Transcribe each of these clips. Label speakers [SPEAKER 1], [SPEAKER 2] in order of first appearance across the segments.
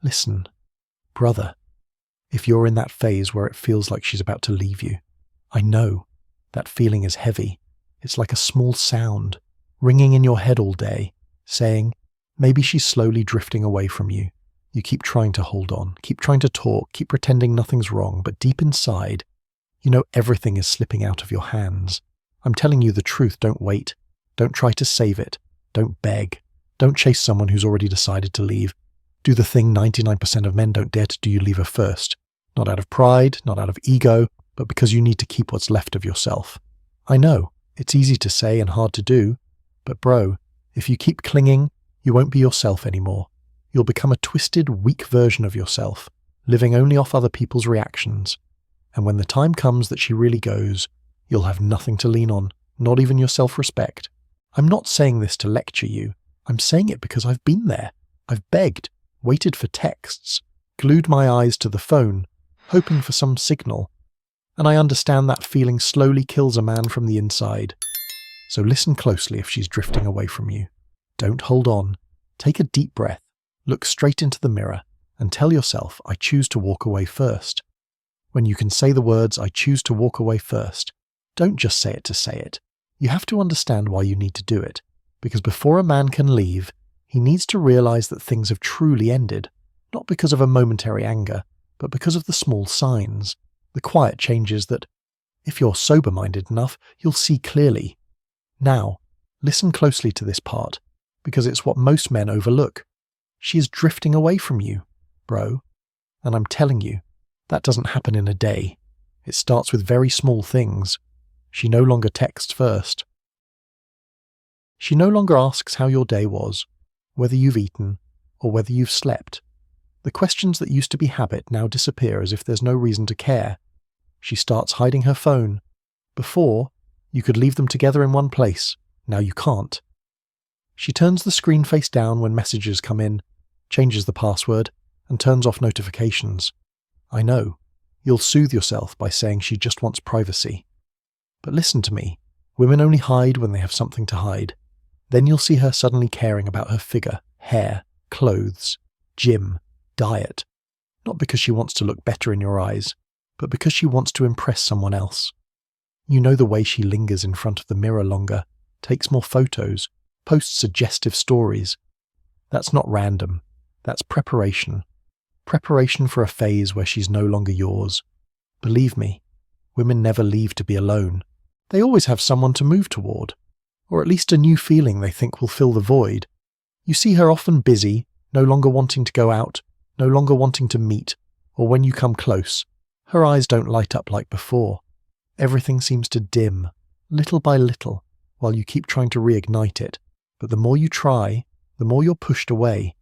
[SPEAKER 1] Listen, brother, if you're in that phase where it feels like she's about to leave you, I know that feeling is heavy. It's like a small sound ringing in your head all day, saying, maybe she's slowly drifting away from you. You keep trying to hold on, keep trying to talk, keep pretending nothing's wrong, but deep inside, you know everything is slipping out of your hands. I'm telling you the truth, don't wait. Don't try to save it. Don't beg. Don't chase someone who's already decided to leave. Do the thing 99% of men don't dare to do, you leave her first. Not out of pride, not out of ego, but because you need to keep what's left of yourself. I know, it's easy to say and hard to do, but bro, if you keep clinging, you won't be yourself anymore. You'll become a twisted, weak version of yourself, living only off other people's reactions. And when the time comes that she really goes, you'll have nothing to lean on, not even your self-respect. I'm not saying this to lecture you. I'm saying it because I've been there. I've begged, waited for texts, glued my eyes to the phone, hoping for some signal. And I understand that feeling slowly kills a man from the inside. So listen closely if she's drifting away from you. Don't hold on. Take a deep breath, look straight into the mirror, and tell yourself, I choose to walk away first. When you can say the words, I choose to walk away first, don't just say it to say it. You have to understand why you need to do it. Because before a man can leave, he needs to realize that things have truly ended, not because of a momentary anger, but because of the small signs, the quiet changes that, if you're sober-minded enough, you'll see clearly. Now, listen closely to this part, because it's what most men overlook. She is drifting away from you, bro. And I'm telling you, that doesn't happen in a day. It starts with very small things. She no longer texts first. She no longer asks how your day was, whether you've eaten, or whether you've slept. The questions that used to be habit now disappear as if there's no reason to care. She starts hiding her phone. Before, you could leave them together in one place. Now you can't. She turns the screen face down when messages come in, changes the password, and turns off notifications. I know. You'll soothe yourself by saying she just wants privacy. But listen to me. Women only hide when they have something to hide. Then you'll see her suddenly caring about her figure, hair, clothes, gym, diet. Not because she wants to look better in your eyes, but because she wants to impress someone else. You know the way she lingers in front of the mirror longer, takes more photos, posts suggestive stories. That's not random. That's preparation. Preparation for a phase where she's no longer yours. Believe me, women never leave to be alone. They always have someone to move toward, or at least a new feeling they think will fill the void. You see her often busy, no longer wanting to go out, no longer wanting to meet, or when you come close, her eyes don't light up like before. Everything seems to dim, little by little, while you keep trying to reignite it. But the more you try, the more you're pushed away.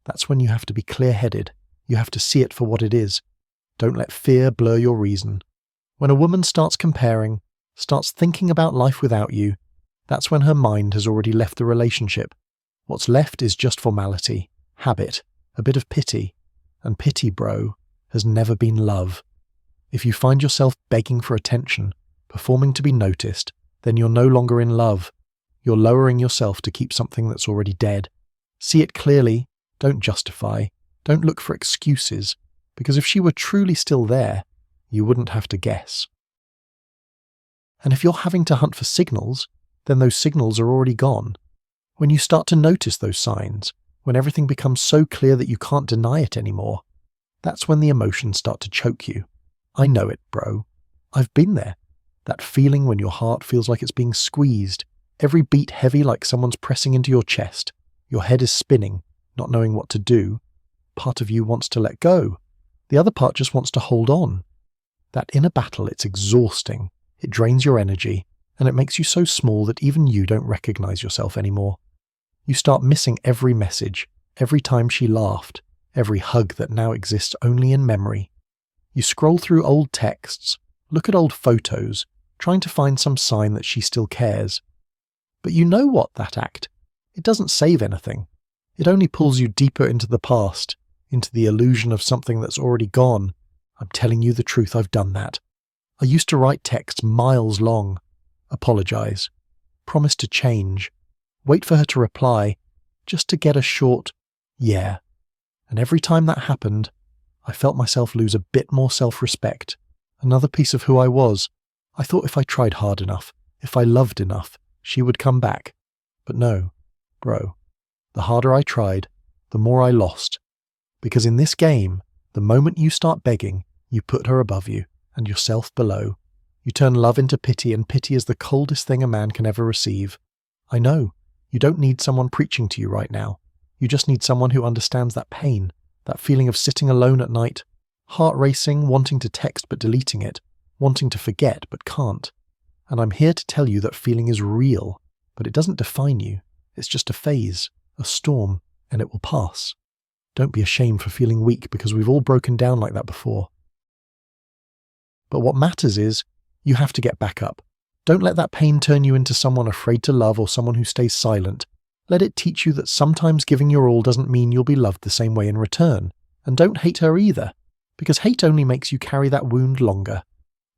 [SPEAKER 1] That's when you have to be clear-headed. You have to see it for what it is. Don't let fear blur your reason. When a woman starts comparing, starts thinking about life without you, that's when her mind has already left the relationship. What's left is just formality, habit, a bit of pity. And pity, bro, has never been love. If you find yourself begging for attention, performing to be noticed, then you're no longer in love. You're lowering yourself to keep something that's already dead. See it clearly, don't justify, don't look for excuses, because if she were truly still there, you wouldn't have to guess. And if you're having to hunt for signals, then those signals are already gone. When you start to notice those signs, when everything becomes so clear that you can't deny it anymore, that's when the emotions start to choke you. I know it, bro. I've been there. That feeling when your heart feels like it's being squeezed, every beat heavy like someone's pressing into your chest. Your head is spinning, not knowing what to do. Part of you wants to let go. The other part just wants to hold on. That inner battle, it's exhausting. It drains your energy, and it makes you so small that even you don't recognize yourself anymore. You start missing every message, every time she laughed, every hug that now exists only in memory. You scroll through old texts, look at old photos, trying to find some sign that she still cares. But you know what, that act? It doesn't save anything. It only pulls you deeper into the past, into the illusion of something that's already gone. I'm telling you the truth, I've done that. I used to write texts miles long, apologize, promise to change, wait for her to reply, just to get a short, yeah. And every time that happened, I felt myself lose a bit more self-respect, another piece of who I was. I thought if I tried hard enough, if I loved enough, she would come back. But no, bro. The harder I tried, the more I lost. Because in this game, the moment you start begging, you put her above you and yourself below. You turn love into pity, and pity is the coldest thing a man can ever receive. I know, you don't need someone preaching to you right now. You just need someone who understands that pain, that feeling of sitting alone at night, heart racing, wanting to text but deleting it, wanting to forget but can't. And I'm here to tell you that feeling is real, but it doesn't define you. It's just a phase, a storm, and it will pass. Don't be ashamed for feeling weak, because we've all broken down like that before. But what matters is, you have to get back up. Don't let that pain turn you into someone afraid to love or someone who stays silent. Let it teach you that sometimes giving your all doesn't mean you'll be loved the same way in return. And don't hate her either, because hate only makes you carry that wound longer.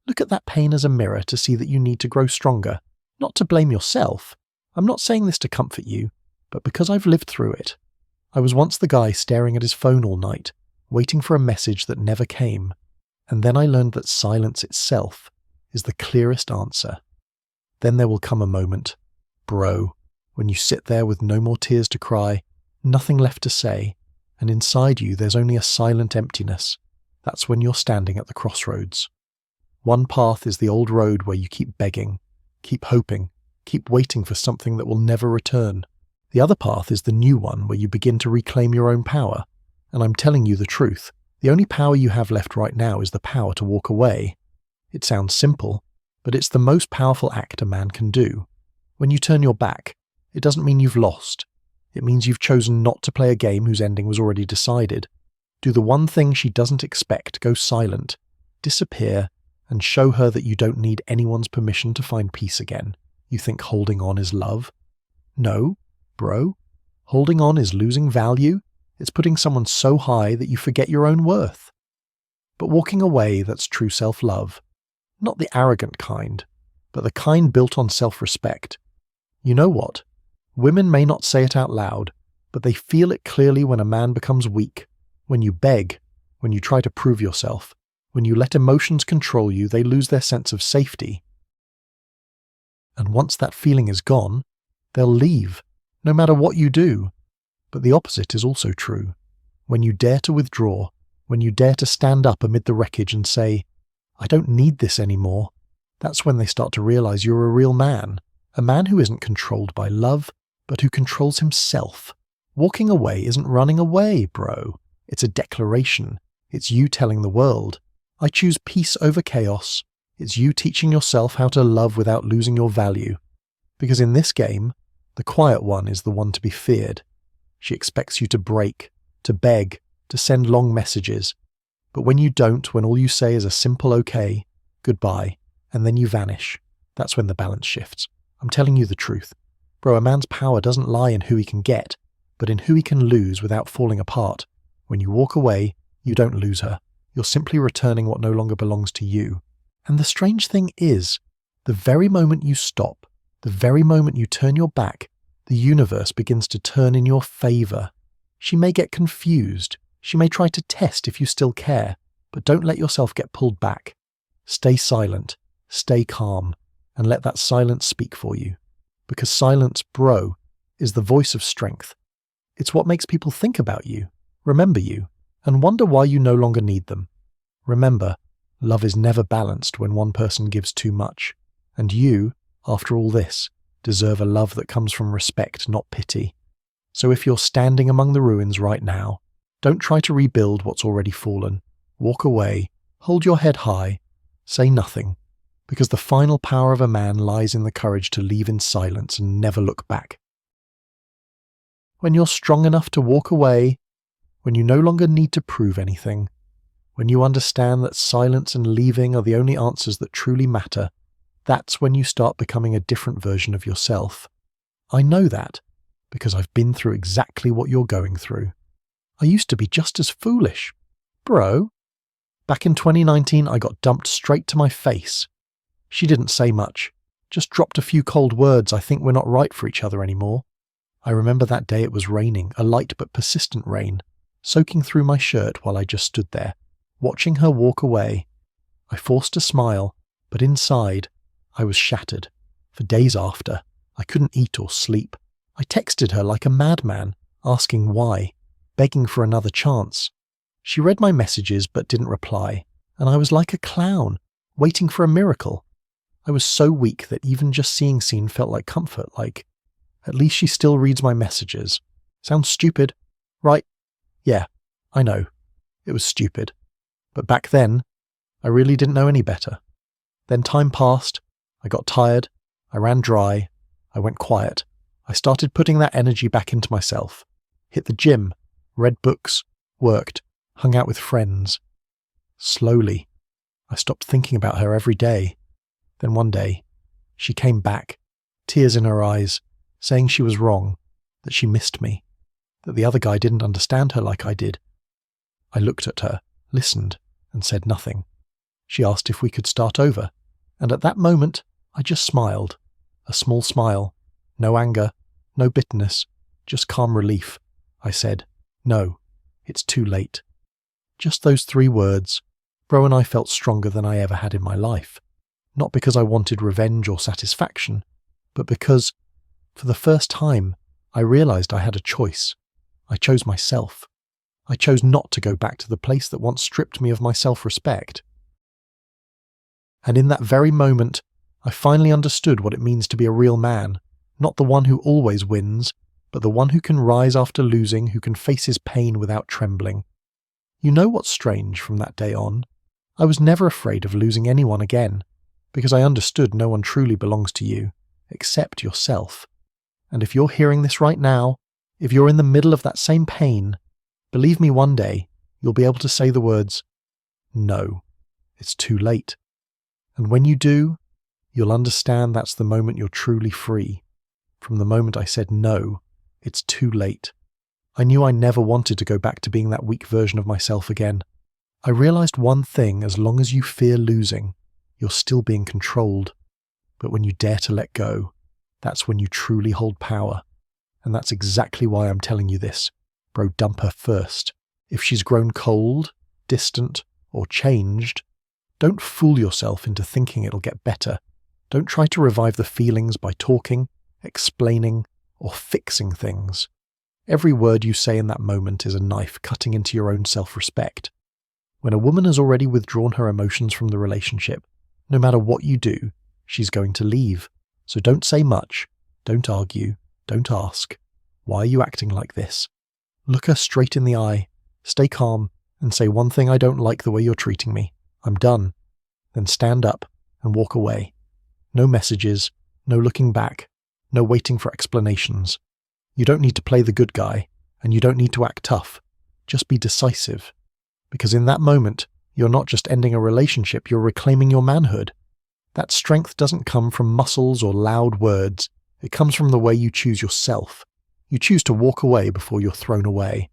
[SPEAKER 1] Look at that pain as a mirror to see that you need to grow stronger, not to blame yourself. I'm not saying this to comfort you, but because I've lived through it. I was once the guy staring at his phone all night, waiting for a message that never came. And then I learned that silence itself is the clearest answer. Then there will come a moment, bro, when you sit there with no more tears to cry, nothing left to say, and inside you there's only a silent emptiness. That's when you're standing at the crossroads. One path is the old road where you keep begging, keep hoping, keep waiting for something that will never return. The other path is the new one where you begin to reclaim your own power. And I'm telling you the truth. The only power you have left right now is the power to walk away. It sounds simple, but it's the most powerful act a man can do. When you turn your back, it doesn't mean you've lost. It means you've chosen not to play a game whose ending was already decided. Do the one thing she doesn't expect, go silent, disappear, and show her that you don't need anyone's permission to find peace again. You think holding on is love? No, bro. Holding on is losing value. It's putting someone so high that you forget your own worth. But walking away, that's true self-love. Not the arrogant kind, but the kind built on self-respect. You know what? Women may not say it out loud, but they feel it clearly when a man becomes weak. When you beg, when you try to prove yourself, when you let emotions control you, they lose their sense of safety. And once that feeling is gone, they'll leave, no matter what you do. But the opposite is also true. When you dare to withdraw, when you dare to stand up amid the wreckage and say, I don't need this anymore, that's when they start to realize you're a real man. A man who isn't controlled by love, but who controls himself. Walking away isn't running away, bro. It's a declaration. It's you telling the world, I choose peace over chaos. It's you teaching yourself how to love without losing your value. Because in this game, the quiet one is the one to be feared. She expects you to break, to beg, to send long messages. But when you don't, when all you say is a simple okay, goodbye, and then you vanish, that's when the balance shifts. I'm telling you the truth. Bro, a man's power doesn't lie in who he can get, but in who he can lose without falling apart. When you walk away, you don't lose her. You're simply returning what no longer belongs to you. And the strange thing is, the very moment you stop, the very moment you turn your back, the universe begins to turn in your favor. She may get confused. She may try to test if you still care, but don't let yourself get pulled back. Stay silent, stay calm, and let that silence speak for you. Because silence, bro, is the voice of strength. It's what makes people think about you, remember you, and wonder why you no longer need them. Remember, love is never balanced when one person gives too much. And you, after all this, deserve a love that comes from respect, not pity. So if you're standing among the ruins right now, don't try to rebuild what's already fallen. Walk away, hold your head high, say nothing, because the final power of a man lies in the courage to leave in silence and never look back. When you're strong enough to walk away, when you no longer need to prove anything, when you understand that silence and leaving are the only answers that truly matter, that's when you start becoming a different version of yourself. I know that, because I've been through exactly what you're going through. I used to be just as foolish. Bro, back in 2019 I got dumped straight to my face. She didn't say much, just dropped a few cold words, I think we're not right for each other anymore. I remember that day it was raining, a light but persistent rain. soaking through my shirt while I just stood there, watching her walk away. I forced a smile, but inside, I was shattered. For days after, I couldn't eat or sleep. I texted her like a madman, asking why, begging for another chance. She read my messages but didn't reply, and I was like a clown, waiting for a miracle. I was so weak that even just seeing Scene felt like comfort, like, at least she still reads my messages. Sounds stupid, right? Yeah, I know. It was stupid. But back then, I really didn't know any better. Then time passed, I got tired, I ran dry, I went quiet. I started putting that energy back into myself. Hit the gym, read books, worked, hung out with friends. Slowly, I stopped thinking about her every day. Then one day, she came back, tears in her eyes, saying she was wrong, that she missed me, that the other guy didn't understand her like I did. I looked at her, listened, and said nothing. She asked if we could start over, and at that moment, I just smiled. A small smile. No anger, no bitterness, just calm relief. I said, "No, it's too late." Just those 3 words, Bro and I felt stronger than I ever had in my life. Not because I wanted revenge or satisfaction, but because, for the first time, I realized I had a choice. I chose myself. I chose not to go back to the place that once stripped me of my self-respect. And in that very moment, I finally understood what it means to be a real man, not the one who always wins, but the one who can rise after losing, who can face his pain without trembling. You know what's strange from that day on? I was never afraid of losing anyone again, because I understood no one truly belongs to you, except yourself. And if you're hearing this right now, if you're in the middle of that same pain, believe me, one day, you'll be able to say the words, "No, it's too late." And when you do, you'll understand that's the moment you're truly free. From the moment I said no, it's too late. I knew I never wanted to go back to being that weak version of myself again. I realized one thing: as long as you fear losing, you're still being controlled. But when you dare to let go, that's when you truly hold power. And that's exactly why I'm telling you this. Bro, dump her first. If she's grown cold, distant, or changed, don't fool yourself into thinking it'll get better. Don't try to revive the feelings by talking, explaining, or fixing things. Every word you say in that moment is a knife cutting into your own self-respect. When a woman has already withdrawn her emotions from the relationship, no matter what you do, she's going to leave. So don't say much, don't argue, don't ask. Why are you acting like this? Look her straight in the eye, stay calm, and say, "One thing I don't like the way you're treating me. I'm done." Then stand up and walk away. No messages, no looking back, no waiting for explanations. You don't need to play the good guy, and you don't need to act tough. Just be decisive. Because in that moment, you're not just ending a relationship, you're reclaiming your manhood. That strength doesn't come from muscles or loud words. It comes from the way you choose yourself. You choose to walk away before you're thrown away.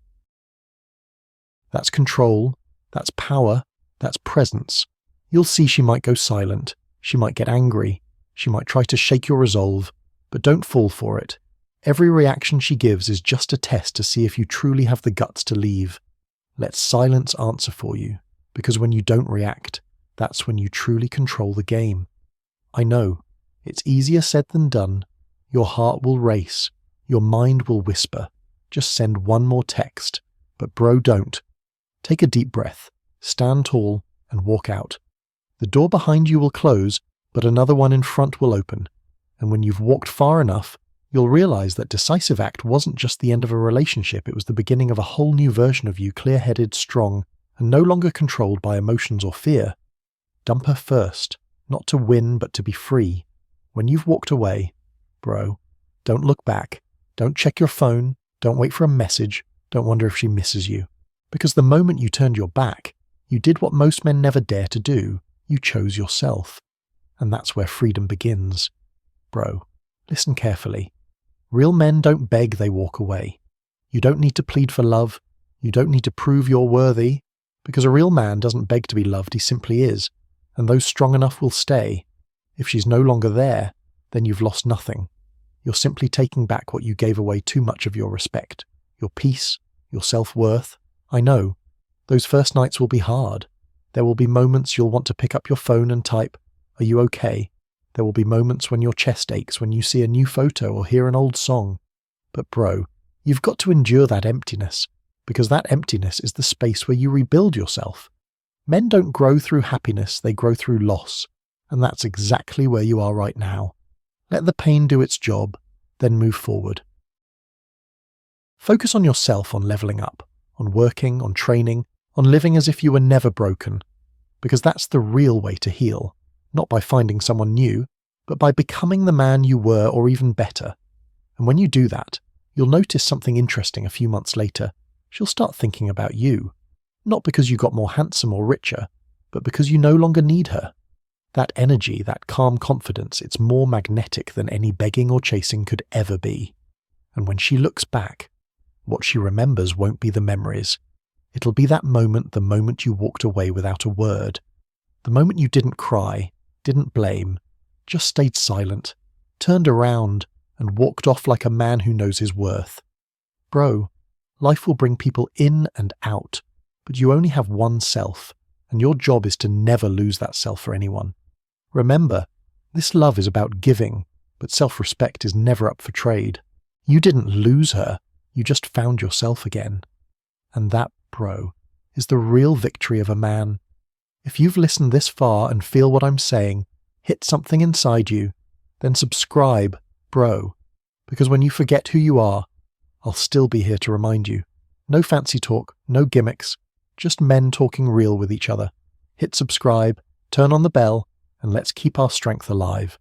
[SPEAKER 1] That's control, that's power, that's presence. You'll see she might go silent, she might get angry, she might try to shake your resolve, but don't fall for it. Every reaction she gives is just a test to see if you truly have the guts to leave. Let silence answer for you, because when you don't react, that's when you truly control the game. I know, it's easier said than done. Your heart will race, your mind will whisper, just send one more text. But bro, don't. Take a deep breath, stand tall, and walk out. The door behind you will close, but another one in front will open. And when you've walked far enough, you'll realize that decisive act wasn't just the end of a relationship, it was the beginning of a whole new version of you, clear-headed, strong, and no longer controlled by emotions or fear. Dump her first, not to win, but to be free. When you've walked away, bro, don't look back, don't check your phone, don't wait for a message, don't wonder if she misses you. Because the moment you turned your back, you did what most men never dare to do, you chose yourself. And that's where freedom begins. Bro, listen carefully. Real men don't beg, they walk away. You don't need to plead for love. You don't need to prove you're worthy. Because a real man doesn't beg to be loved, he simply is. And those strong enough will stay. If she's no longer there, then you've lost nothing. You're simply taking back what you gave away too much of your respect, your peace, your self-worth. I know. Those first nights will be hard. There will be moments you'll want to pick up your phone and type, "Are you okay?" There will be moments when your chest aches when you see a new photo or hear an old song. But bro, you've got to endure that emptiness, because that emptiness is the space where you rebuild yourself. Men don't grow through happiness, they grow through loss. And that's exactly where you are right now. Let the pain do its job, then move forward. Focus on yourself, on leveling up, on working, on training, on living as if you were never broken. Because that's the real way to heal, not by finding someone new, but by becoming the man you were or even better. And when you do that, you'll notice something interesting a few months later. She'll start thinking about you. Not because you got more handsome or richer, but because you no longer need her. That energy, that calm confidence, it's more magnetic than any begging or chasing could ever be. And when she looks back, what she remembers won't be the memories. It'll be that moment, the moment you walked away without a word. The moment you didn't cry, didn't blame, just stayed silent, turned around, and walked off like a man who knows his worth. Bro, life will bring people in and out, but you only have one self, and your job is to never lose that self for anyone. Remember, this love is about giving, but self-respect is never up for trade. You didn't lose her, you just found yourself again. And that, bro, is the real victory of a man. If you've listened this far and feel what I'm saying, hit something inside you, then subscribe, bro, because when you forget who you are, I'll still be here to remind you. No fancy talk, no gimmicks, just men talking real with each other. Hit subscribe, turn on the bell, and let's keep our strength alive.